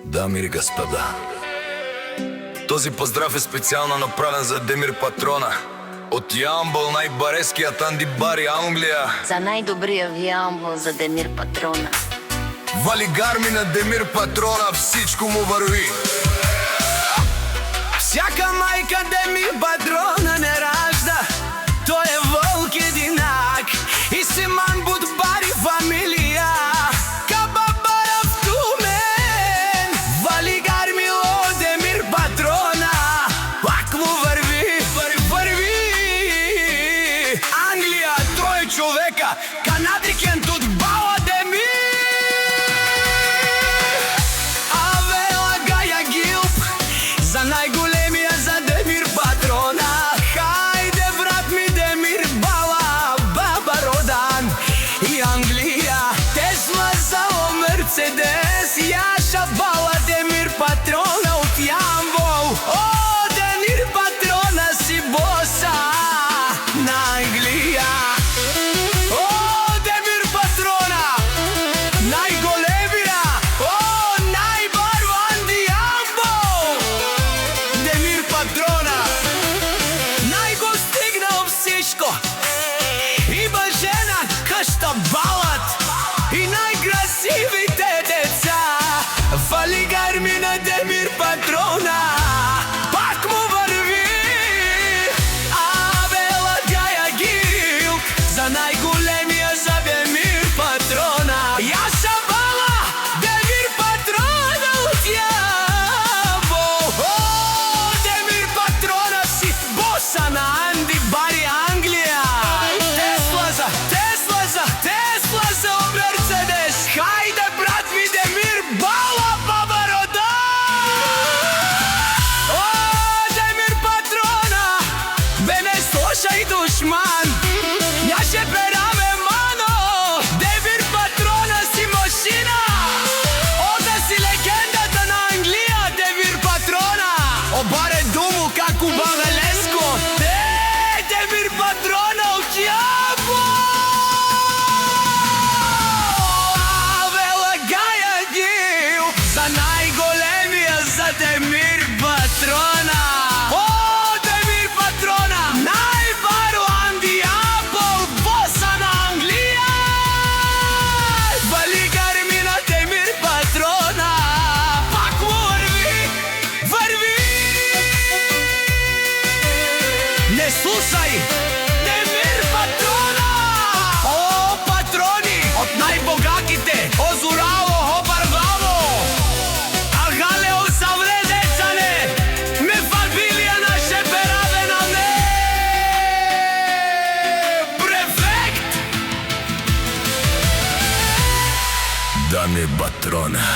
Дами и господа, този поздрав е специално направен за Демир Патрона от Ямбол, най-бареският андибари Англия. За най-добрия в Ямбол, за Демир Патрона. Вали гарми на Демир Патрона, всичко му върви. Всяка майка Демир Патрона не ражда, той е вълк единак и Симан Будбари фамилия. Кабабара в Тумен, вали гармило Демир Патрона, пак му върви, върви. Англия, трой човека, канадрикен тут бала Демир. Авела Гая Гилп, за най-големия за Демир Патрона. Хайде брат ми Демир Бала, баба Родан и Англия. Тесла зало Мерцедес, Яша Бала Демир Патрона от Ямбол. О, Демир Патрона си боса на Англия. О, Демир Патрона, най-големия, о, най-барван Ямбол. Демир Патрона, най-го стигнал всичко. Има жена, къща, балът и най-красивите деца. Вали гарми на Демир Патрона, пак му върви. Авела Гая Гилп, за най-големия за Демир Патрона. Яша Бала, Демир Патрона от Ямбол. О, Демир Патрона си боса на андибари Англия. Тесла за Мерцедес. Хайде брат ми Демир Бала, баба Родан. О, Демир Патрона, бе не слушай душман, няше пераме мано. Демир Патрона си машина, ода си легендата на Англия. Демир Патрона, обаре думу како Бавелеско. Демир Патрона от Ямбол. Авела Гая Гилп, за най-големия за Демир Патрона. О, Демир Патрона, най-барван Ямбол, боса на Англия. Вали гарми на Демир Патрона, пак му върви. Не слушай Демир Патрона. О, патрони от най-богатите, Озурало, Хобарвало, Агалео Савредецане, ме фамилия наше перавена не. Префект. Дами Патрона.